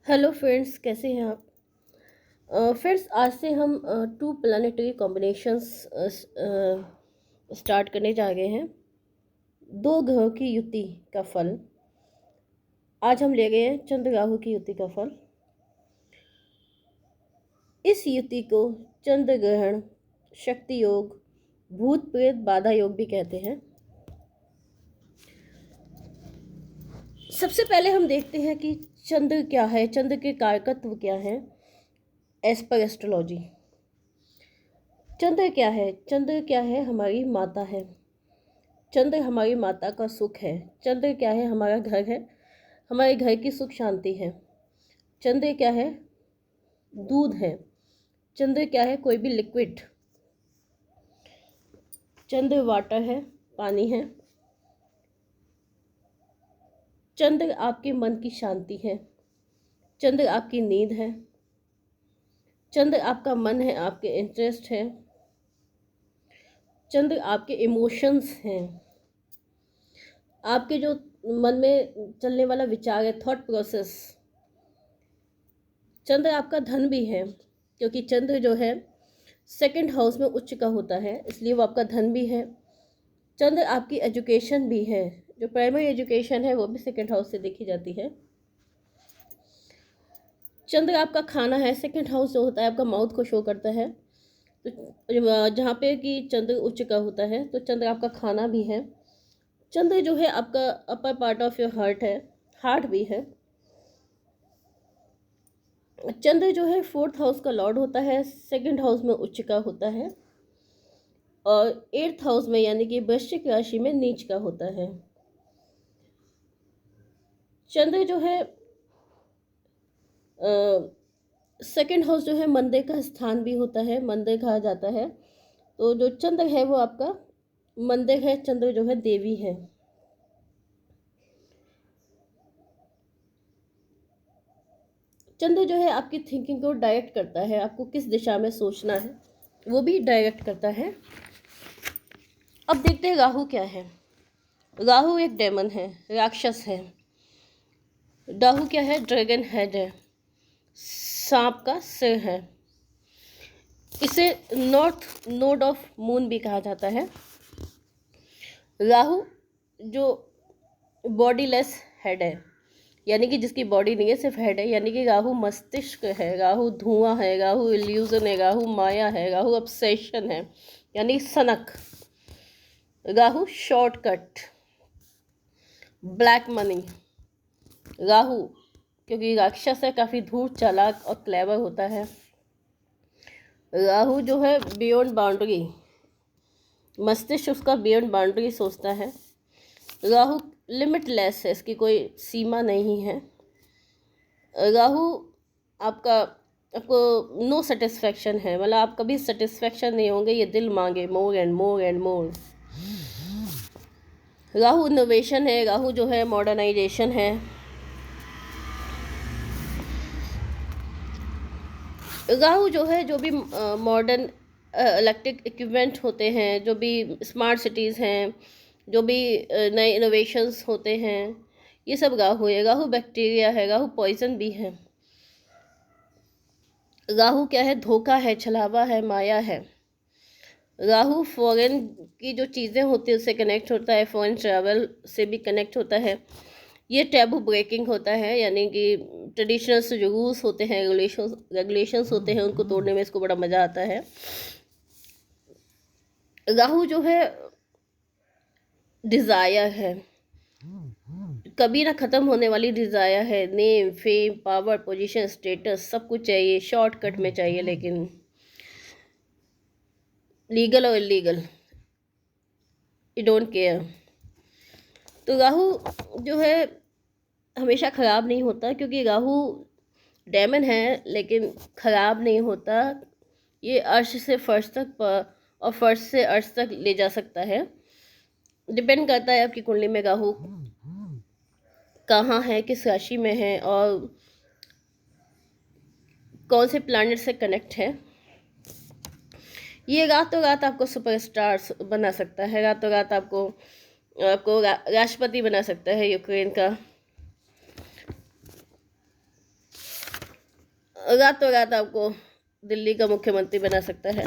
Hello friends, कैसे हैं आप। फ्रेंड्स, आज से हम टू प्लानिटरी कॉम्बिनेशंस स्टार्ट करने जा रहे हैं। दो ग्रहों की युति का फल। आज हम ले गए हैं चंद्र राहु की युति का फल। इस युति को चंद्र ग्रहण, शक्ति योग, भूत प्रेत बाधा योग भी कहते हैं। सबसे पहले हम देखते हैं कि चंद्र क्या है, चंद्र के कारकत्व क्या है एज पर एस्ट्रोलॉजी। चंद्र क्या है? चंद्र क्या है? हमारी माता है। चंद्र हमारी माता का सुख है। चंद्र क्या है? हमारा घर है, हमारे घर की सुख शांति है। चंद्र क्या है? दूध है। चंद्र क्या है? कोई भी लिक्विड। चंद्र वाटर है, पानी है। चंद्र आपके मन की शांति है। चंद्र आपकी नींद है। चंद्र आपका मन है, आपके इंटरेस्ट है। चंद्र आपके इमोशंस हैं, आपके जो मन में चलने वाला विचार है, थॉट प्रोसेस। चंद्र आपका धन भी है, क्योंकि चंद्र जो है सेकंड हाउस में उच्च का होता है, इसलिए वो आपका धन भी है। चंद्र आपकी एजुकेशन भी है, जो प्राइमरी एजुकेशन है वो भी सेकंड हाउस से देखी जाती है। चंद्र आपका खाना है, सेकंड हाउस जो होता है आपका माउथ को शो करता है। तो जहाँ पे कि चंद्र उच्च का होता है तो चंद्र आपका खाना भी है। चंद्र जो है आपका upper part of your heart है, हार्ट भी है। चंद्र जो है फोर्थ हाउस का लॉर्ड होता है, सेकंड हाउस में उच्च का होता है, और एट्थ हाउस में यानी कि वृश्चिक राशि में नीच का होता है। चंद्र जो है सेकंड हाउस जो है मंदिर का स्थान भी होता है, मंदिर कहा जाता है। तो जो चंद्र है वो आपका मंदिर है, चंद्र जो है देवी है। चंद्र जो है आपकी थिंकिंग को डायरेक्ट करता है, आपको किस दिशा में सोचना है वो भी डायरेक्ट करता है। अब देखते हैं राहु क्या है। राहु एक डेमन है, राक्षस है। राहु क्या है? ड्रैगन हेड है, सांप का सिर है। इसे नॉर्थ नोड ऑफ मून भी कहा जाता है। राहु जो बॉडीलेस हेड है, यानी कि जिसकी बॉडी नहीं है, सिर्फ हेड है, यानी कि राहु मस्तिष्क है, राहु धुआं है, राहु इल्यूजन है, राहु माया है, राहु ऑब्सेशन है, यानी सनक। Rahu shortcut, black money. Rahu क्योंकि राक्षस है, काफ़ी धूर्त, चालाक और क्लेवर होता है। राहु जो है बियॉन्ड बाउंड्री, मस्तिष्क उसका बियॉन्ड बाउंड्री सोचता है। राहु लिमिटलेस है, इसकी कोई सीमा नहीं है। राहु आपका आपको नो सेटिस्फैक्शन है, मतलब आप कभी सेटिस्फैक्शन नहीं होंगे, ये दिल मांगे more and more and more. Rahu innovation है, राहु जो है मॉडर्नाइजेशन है। राहु जो है जो भी मॉडर्न इलेक्ट्रिक इक्विपमेंट होते हैं, जो भी स्मार्ट सिटीज़ हैं, जो भी नए इनोवेशंस होते हैं, ये सब राहु है। राहु बैक्टीरिया है, राहु पॉइजन भी है। राहु क्या है? धोखा है, छलावा है, माया है। राहु फॉरेन की जो चीज़ें होती हैं उससे कनेक्ट होता है, फॉरेन ट्रैवल से भी कनेक्ट होता है। ये टैबू ब्रेकिंग होता है, यानी कि ट्रेडिशनल जो रूल्स होते हैं, रेगुलेशंस होते हैं, उनको तोड़ने में इसको बड़ा मज़ा आता है। राहु जो है डिज़ायर है, कभी ना ख़त्म होने वाली डिज़ायर है। Name, fame, power, position, status सब कुछ चाहिए, शॉर्टकट में चाहिए, लेकिन लीगल और इलीगल, यू डोंट केयर। तो राहु जो है हमेशा ख़राब नहीं होता, क्योंकि राहु डेमन है, लेकिन ख़राब नहीं होता। ये अर्श से फर्श तक और फर्श से अर्श तक ले जा सकता है। डिपेंड करता है आपकी कुंडली में राहु कहाँ है, किस राशि में है, और कौन से प्लैनेट से कनेक्ट है। ये रातों रात आपको सुपरस्टार बना सकता है, रातों रात आपको राष्ट्रपति बना सकता है यूक्रेन का। रातों रात आपको दिल्ली का मुख्यमंत्री बना सकता है।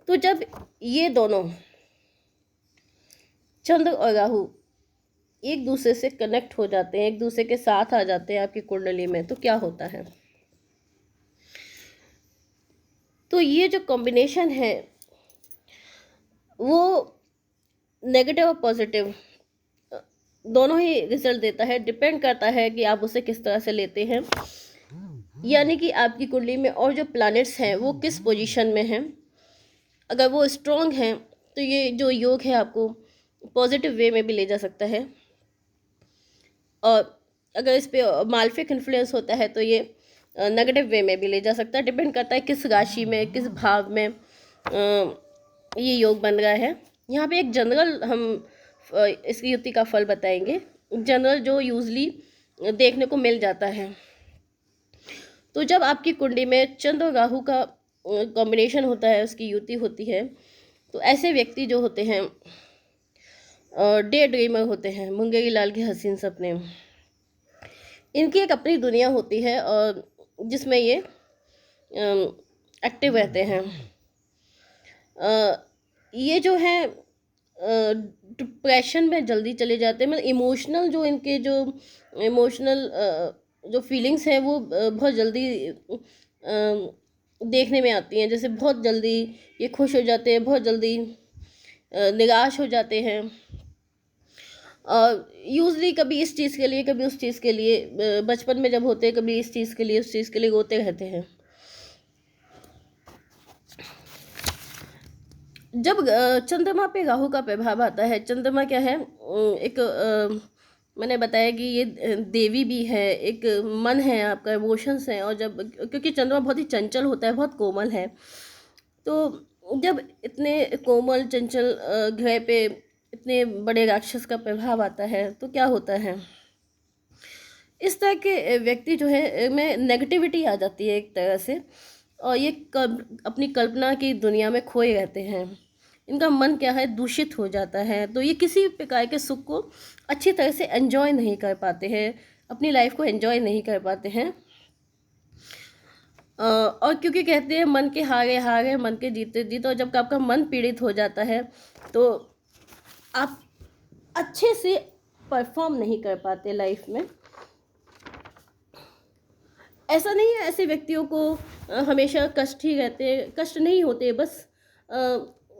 तो जब ये दोनों चंद्र और राहु एक दूसरे से कनेक्ट हो जाते हैं, एक दूसरे के साथ आ जाते हैं आपकी कुंडली में, तो क्या होता है? तो ये जो कॉम्बिनेशन है वो नेगेटिव और पॉजिटिव दोनों ही रिजल्ट देता है। डिपेंड करता है कि आप उसे किस तरह से लेते हैं, यानी कि आपकी कुंडली में और जो प्लैनेट्स हैं वो किस पोजीशन में हैं। अगर वो स्ट्रॉन्ग हैं तो ये जो योग है आपको पॉजिटिव वे में भी ले जा सकता है, और अगर इस पे मालफिक इन्फ्लुएंस होता है तो ये नेगेटिव वे में भी ले जा सकता है। डिपेंड करता है किस राशि में, किस भाव में ये योग बन रहा है। यहाँ पे एक जनरल हम इसकी युक्ति का फल बताएंगे, जनरल जो यूजली देखने को मिल जाता है। तो जब आपकी कुंडली में चंद्र और राहु का कॉम्बिनेशन होता है, उसकी युति होती है, तो ऐसे व्यक्ति जो होते हैं डे ड्रीमर होते हैं, मुंगेरी लाल के हसीन सपने। इनकी एक अपनी दुनिया होती है और जिसमें ये एक्टिव रहते हैं। ये जो है डिप्रेशन में जल्दी चले जाते हैं, मतलब इमोशनल जो इनके जो इमोशनल जो फीलिंग्स हैं वो बहुत जल्दी देखने में आती हैं। जैसे बहुत जल्दी ये खुश हो जाते हैं, बहुत जल्दी निराश हो जाते हैं, और यूजली कभी इस चीज़ के लिए कभी उस चीज़ के लिए, बचपन में जब होते हैं कभी इस चीज़ के लिए उस चीज़ के लिए रोते रहते हैं। जब चंद्रमा पे राहु का प्रभाव आता है, चंद्रमा क्या है, एक मैंने बताया कि ये देवी भी है, एक मन है आपका, इमोशंस हैं। और जब क्योंकि चंद्रमा बहुत ही चंचल होता है, बहुत कोमल है, तो जब इतने कोमल चंचल ग्रह पे इतने बड़े राक्षस का प्रभाव आता है तो क्या होता है, इस तरह के व्यक्ति जो है में नेगेटिविटी आ जाती है एक तरह से, और ये अपनी कल्पना की दुनिया में खोए रहते हैं। इनका मन क्या है, दूषित हो जाता है, तो ये किसी प्रकार के सुख को अच्छी तरह से एंजॉय नहीं कर पाते हैं, अपनी लाइफ को एंजॉय नहीं कर पाते हैं। और क्योंकि कहते हैं मन के हारे हारे, मन के जीते जीत, और जब आपका मन पीड़ित हो जाता है तो आप अच्छे से परफॉर्म नहीं कर पाते लाइफ में। ऐसा नहीं है ऐसे व्यक्तियों को हमेशा कष्ट ही रहते हैं, कष्ट नहीं होते, बस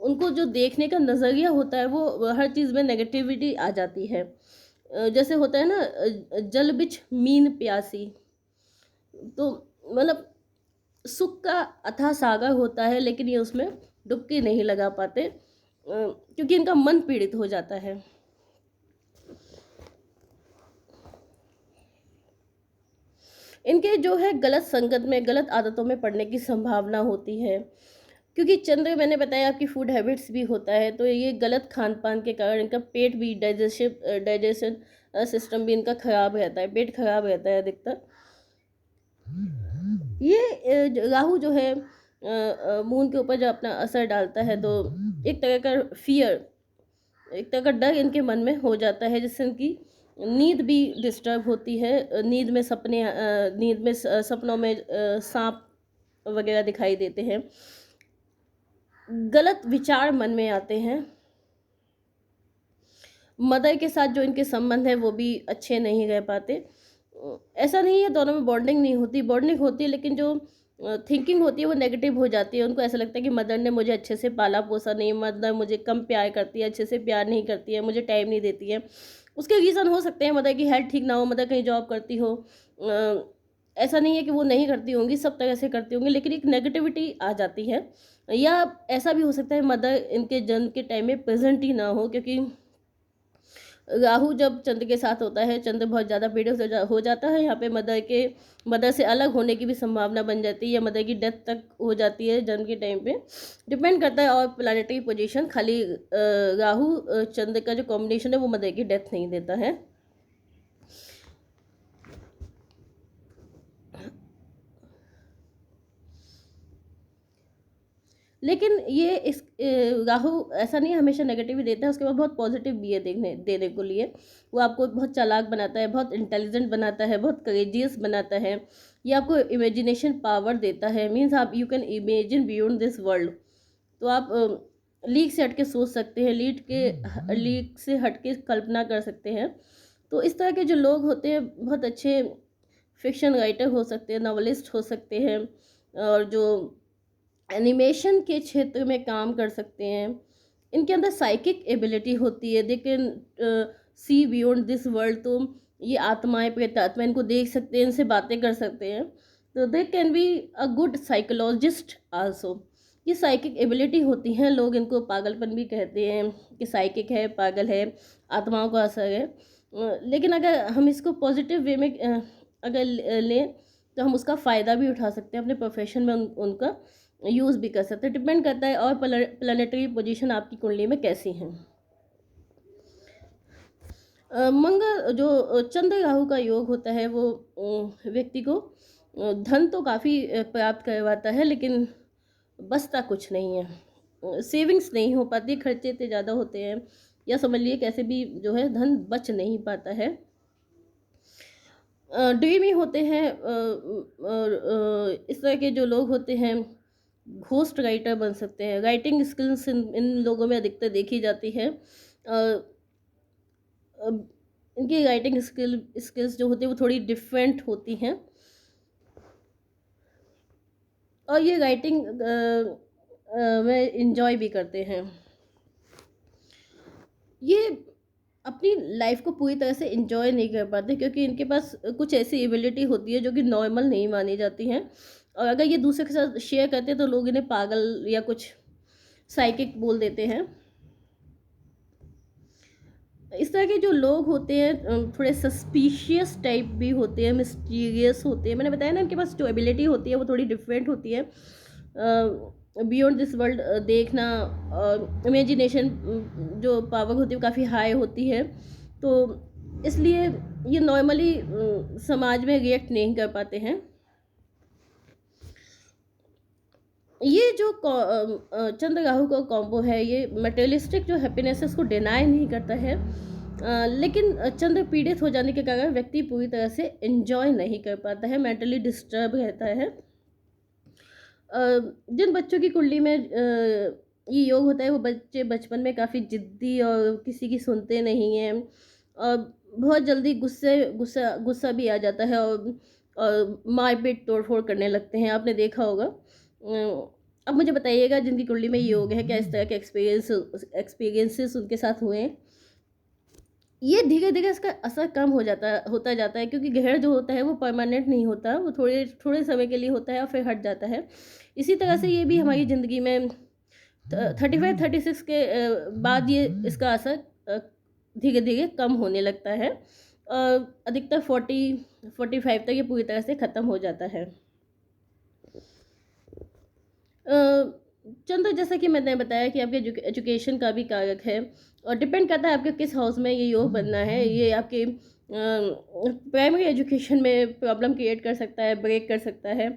उनको जो देखने का नज़रिया होता है वो हर चीज़ में नेगेटिविटी आ जाती है। जैसे होता है ना, जल बिच मीन प्यासी, तो मतलब सुख का अथाह सागर होता है लेकिन ये उसमें डुबकी नहीं लगा पाते, क्योंकि इनका मन पीड़ित हो जाता है। इनके जो है गलत संगत में, गलत आदतों में पड़ने की संभावना होती है, क्योंकि चंद्र मैंने बताया आपकी फूड हैबिट्स भी होता है, तो ये गलत खान पान के कारण इनका पेट भी, डाइजेशन सिस्टम भी इनका खराब रहता है, पेट खराब रहता है अधिकतर। ये राहु जो है मून के ऊपर जो अपना असर डालता है, तो एक तरह का फियर, एक तरह का डर इनके मन में हो जाता है, जिससे इनकी नींद भी डिस्टर्ब होती है। नींद में सपनों में सांप वगैरह दिखाई देते हैं, गलत विचार मन में आते हैं। मदर के साथ जो इनके संबंध है वो भी अच्छे नहीं रह पाते। ऐसा नहीं है दोनों में बॉन्डिंग नहीं होती, बॉन्डिंग होती है, लेकिन जो थिंकिंग होती है वो नेगेटिव हो जाती है। उनको ऐसा लगता है कि मदर ने मुझे अच्छे से पाला पोसा नहीं, मदर मुझे कम प्यार करती है, अच्छे से प्यार नहीं करती है, मुझे टाइम नहीं देती है। उसके रीज़न हो सकते हैं, मदर की हेल्थ ठीक ना हो, मदर कहीं जॉब करती हो, ऐसा नहीं है कि वो नहीं करती होंगी, सब तरह से करती होंगी, लेकिन एक नेगेटिविटी आ जाती है। या ऐसा भी हो सकता है मदर इनके जन्म के टाइम में प्रेजेंट ही ना हो, क्योंकि राहु जब चंद्र के साथ होता है, चंद्र बहुत ज़्यादा पीड़ित हो जाता है, यहाँ पे मदर से अलग होने की भी संभावना बन जाती है, या मदर की डेथ तक हो जाती है जन्म के टाइम पे। डिपेंड करता है और प्लानिटरी पोजीशन, खाली राहु चंद्र का जो कॉम्बिनेशन है वो मदर की डेथ नहीं देता है। लेकिन ये इस राहु ऐसा नहीं हमेशा नेगेटिव ही देता है, उसके बाद बहुत पॉजिटिव भी है देने को लिए। वो आपको बहुत चालाक बनाता है, बहुत इंटेलिजेंट बनाता है, बहुत करेजियस बनाता है। ये आपको इमेजिनेशन पावर देता है, मीन्स आप you can imagine beyond this world. तो आप लीक से हट के सोच सकते हैं, लीक से हट के कल्पना कर सकते हैं। तो इस तरह के जो लोग होते हैं बहुत अच्छे फिक्शन राइटर हो सकते हैं, नॉवलिस्ट हो सकते हैं, और जो एनिमेशन के क्षेत्र में काम कर सकते हैं। इनके अंदर साइकिक एबिलिटी होती है, they can see beyond this world. तो ये आत्माएं, प्रेतात्मा, इनको देख सकते हैं, इनसे बातें कर सकते हैं। तो they can be a good psychologist also. ये साइकिक एबिलिटी होती हैं, लोग इनको पागलपन भी कहते हैं कि साइकिक है, पागल है, आत्माओं का असर है। लेकिन अगर हम इसको पॉजिटिव वे में अगर लें तो हम उसका फ़ायदा भी उठा सकते हैं, अपने प्रोफेशन में उनका यूज़ भी कर सकते हैं। डिपेंड करता है और प्लानेटरी पोजीशन आपकी कुंडली में कैसी है। मंगल जो चंद्र राहु का योग होता है वो व्यक्ति को धन तो काफ़ी प्राप्त करवाता है, लेकिन बचता कुछ नहीं है। सेविंग्स नहीं हो पाती, खर्चे इतने ज़्यादा होते हैं, या समझ लिए कैसे भी जो है धन बच नहीं पाता है। ड्रीम ही होते हैं। इस तरह के जो लोग होते हैं घोस्ट राइटर बन सकते हैं। राइटिंग स्किल्स इन लोगों में अधिकतर देखी जाती है। इनकी राइटिंग स्किल्स जो होती है वो थोड़ी डिफरेंट होती हैं, और ये राइटिंग में इंजॉय भी करते हैं। ये अपनी लाइफ को पूरी तरह से इंजॉय नहीं कर पाते, क्योंकि इनके पास कुछ ऐसी एबिलिटी होती है जो कि नॉर्मल नहीं मानी जाती हैं, और अगर ये दूसरे के साथ शेयर करते हैं तो लोग इन्हें पागल या कुछ साइकिक बोल देते हैं। इस तरह के जो लोग होते हैं थोड़े सस्पिशियस टाइप भी होते हैं, मिस्टीरियस होते हैं। मैंने बताया ना, इनके पास जो एबिलिटी होती है वो थोड़ी डिफरेंट होती है। बियॉन्ड दिस वर्ल्ड देखना, इमेजिनेशन जो पावर होती है वो काफ़ी हाई होती है। तो इसलिए ये नॉर्मली समाज में रिएक्ट नहीं कर पाते हैं। ये जो चंद्र राहु का कॉम्बो है, ये मटेरियलिस्टिक जो हैप्पीनेस है उसको डिनाई नहीं करता है, लेकिन चंद्र पीड़ित हो जाने के कारण व्यक्ति पूरी तरह से एंजॉय नहीं कर पाता है, मेंटली डिस्टर्ब रहता है। जिन बच्चों की कुंडली में ये योग होता है वो बच्चे बचपन में काफ़ी जिद्दी और किसी की सुनते नहीं हैं, और बहुत जल्दी गुस्सा भी आ जाता है, और मारपीट तोड़फोड़ करने लगते हैं, आपने देखा होगा। अब मुझे बताइएगा जिनकी कुंडली में योग है, क्या इस तरह के एक्सपीरियंसेस उनके साथ हुए हैं। ये धीरे धीरे इसका असर कम होता जाता है, क्योंकि ग्रहण जो होता है वो परमानेंट नहीं होता, वो थोड़े समय के लिए होता है और फिर हट जाता है। इसी तरह से ये भी हमारी ज़िंदगी में 35-36 के बाद ये इसका असर धीरे धीरे कम होने लगता है, और अधिकतर 40-45 तक ये पूरी तरह से ख़त्म हो जाता है। चंद्र, जैसा कि मैंने बताया कि आपके एजुकेशन का भी कारक है, और डिपेंड करता है आपके किस हाउस में ये योग बनना है। ये आपके प्राइमरी एजुकेशन में प्रॉब्लम क्रिएट कर सकता है, ब्रेक कर सकता है,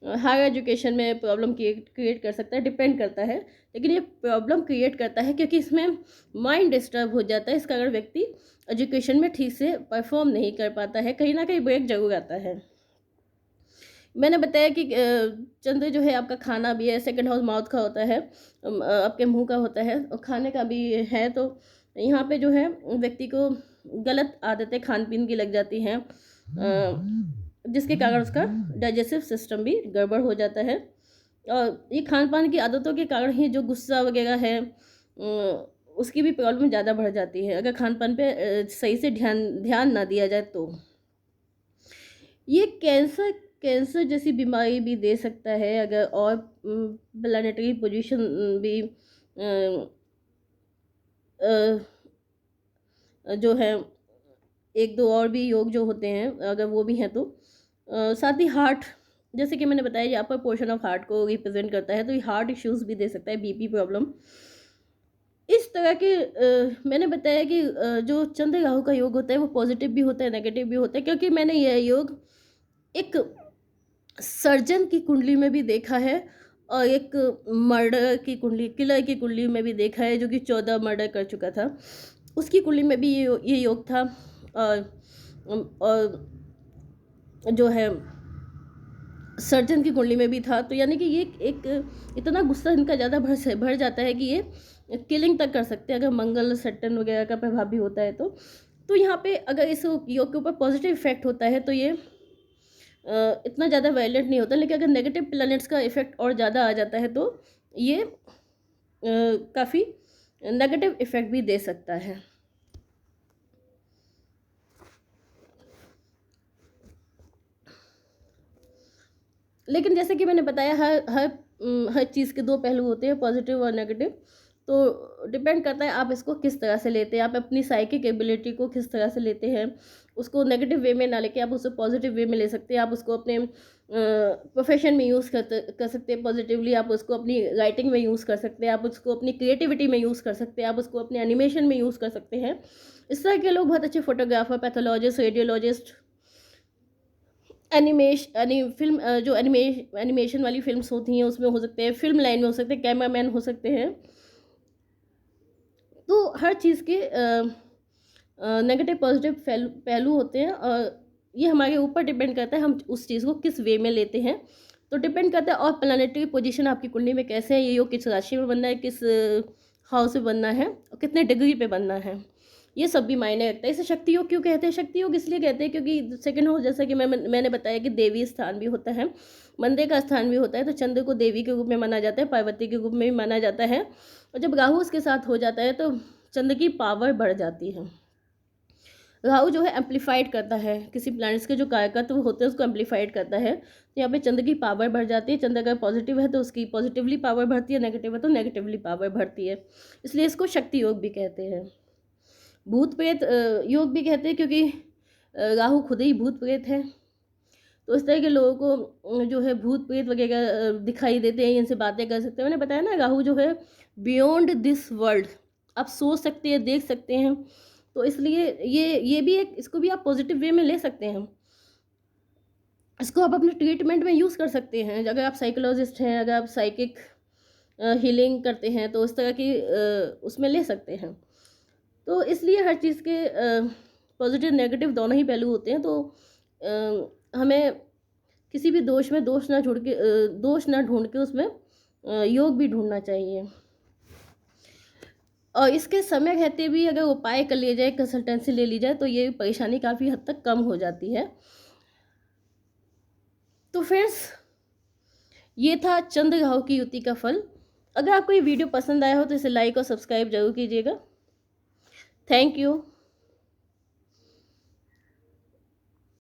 हायर एजुकेशन में प्रॉब्लम क्रिएट कर सकता है, डिपेंड करता है। लेकिन ये प्रॉब्लम क्रिएट करता है क्योंकि इसमें माइंड डिस्टर्ब हो जाता है, इस कारण व्यक्ति एजुकेशन में ठीक से परफॉर्म नहीं कर पाता है, कहीं ना कहीं ब्रेक जरूर आता है। मैंने बताया कि चंद्र जो है आपका खाना भी है, सेकंड हाउस माउथ का होता है, आपके मुंह का होता है, और खाने का भी है। तो यहाँ पे जो है व्यक्ति को गलत आदतें खान पीन की लग जाती हैं, जिसके कारण उसका डाइजेस्टिव सिस्टम भी गड़बड़ हो जाता है, और ये खान पान की आदतों के कारण ही जो गुस्सा वगैरह है उसकी भी प्रॉब्लम ज़्यादा बढ़ जाती है, अगर खान पान पे सही से ध्यान ना दिया जाए तो। ये कैंसर जैसी बीमारी भी दे सकता है, अगर और प्लानेटरी पोजीशन भी जो है एक दो और भी योग जो होते हैं अगर वो भी हैं तो, साथ ही हार्ट, जैसे कि मैंने बताया ये अपर पोर्शन ऑफ हार्ट को रिप्रेजेंट करता है, तो ये हार्ट इश्यूज भी दे सकता है, बीपी प्रॉब्लम। इस तरह के मैंने बताया कि जो चंद्र राहु का योग होता है वो पॉजिटिव भी होता है, नेगेटिव भी होता है, क्योंकि मैंने यह योग एक सर्जन की कुंडली में भी देखा है, और एक मर्डर की कुंडली, किलर की कुंडली में भी देखा है, जो कि 14 मर्डर कर चुका था, उसकी कुंडली में भी ये योग था। और जो है सर्जन की कुंडली में भी था। तो यानी कि ये एक इतना गुस्सा इनका ज़्यादा भर जाता है कि ये किलिंग तक कर सकते हैं, अगर मंगल सट्टन वगैरह का प्रभाव भी होता है तो यहाँ पे अगर इस योग के ऊपर पॉजिटिव इफेक्ट होता है तो ये इतना ज़्यादा वायलेंट नहीं होता। लेकिन अगर नेगेटिव प्लैनेट्स का इफेक्ट और ज़्यादा आ जाता है तो ये काफ़ी नेगेटिव इफेक्ट भी दे सकता है। लेकिन जैसे कि मैंने बताया, हर चीज़ के दो पहलू होते हैं, पॉजिटिव और नेगेटिव। तो डिपेंड करता है आप इसको किस तरह से लेते हैं, आप अपनी साइकिक एबिलिटी को किस तरह से लेते हैं। उसको नेगेटिव वे में ना लेके आप उसे पॉजिटिव वे में ले सकते हैं। आप उसको अपने प्रोफेशन में यूज़ कर सकते हैं पॉजिटिवली, आप उसको अपनी राइटिंग में यूज़ कर सकते हैं, आप उसको अपनी क्रिएटिविटी में यूज़ कर सकते हैं, आप उसको अपने एनिमेशन में यूज़ कर सकते हैं। इस तरह के लोग बहुत अच्छे फोटोग्राफर, पैथोलॉजिस्ट, रेडियोलॉजिस्ट, फिल्म जो एनिमेशन वाली फिल्म्स होती हैं उसमें हो सकते हैं, फिल्म लाइन में हो सकते हैं, कैमरामैन हो सकते हैं। तो हर चीज़ के नेगेटिव पॉजिटिव पहलू होते हैं, और ये हमारे ऊपर डिपेंड करता है हम उस चीज़ को किस वे में लेते हैं। तो डिपेंड करता है, और प्लैनेटरी पोजीशन आपकी कुंडली में कैसे है, ये योग किस राशि में बनना है, किस हाउस में बनना है, और कितने डिग्री पे बनना है, ये सब भी मायने रखता है। इसे शक्ति योग क्यों कहते हैं? शक्ति योग इसलिए कहते हैं क्योंकि सेकंड हाउस, जैसा कि मैंने बताया कि देवी स्थान भी होता है, मंदिर का स्थान भी होता है। तो चंद्र को देवी के रूप में माना जाता है, पार्वती के रूप में भी माना जाता है। और जब राहु उसके साथ हो जाता है तो चंद्र की पावर बढ़ जाती है। राहु जो है एम्पलीफाइड करता है, किसी प्लैनेट्स के जो कारकत्व होते हैं उसको एम्पलीफाइड करता है। तो यहाँ पे चंद्र की पावर बढ़ जाती है। चंद्र अगर पॉजिटिव है तो उसकी पॉजिटिवली पावर बढ़ती है, नेगेटिव है तो नेगेटिवली पावर बढ़ती है। इसलिए इसको शक्ति योग भी कहते हैं। भूत प्रेत योग भी कहते हैं क्योंकि राहु खुद ही भूत प्रेत है। तो इस तरह के लोगों को जो है भूत प्रेत वगैरह दिखाई देते हैं, इनसे बातें कर सकते हैं। मैंने बताया ना, राहु जो है बियॉन्ड दिस वर्ल्ड, आप सोच सकते हैं, देख सकते हैं। तो इसलिए ये भी एक, इसको भी आप पॉजिटिव वे में ले सकते हैं। इसको आप अपने ट्रीटमेंट में यूज़ कर सकते हैं। अगर आप साइकोलॉजिस्ट हैं, अगर आप साइकिक हीलिंग करते हैं तो उस तरह की उसमें ले सकते हैं। तो इसलिए हर चीज़ के पॉजिटिव नेगेटिव दोनों ही पहलू होते हैं। तो हमें किसी भी दोष में दोष ना ढूंढ के उसमें योग भी ढूंढना चाहिए। और इसके समय रहते भी अगर उपाय कर लिया जाए, कंसल्टेंसी ले ली जाए, तो ये परेशानी काफ़ी हद तक कम हो जाती है। तो फ्रेंड्स, ये था चंद्र राहु की युति का फल। अगर आपको ये वीडियो पसंद आया हो तो इसे लाइक और सब्सक्राइब जरूर कीजिएगा। Thank you.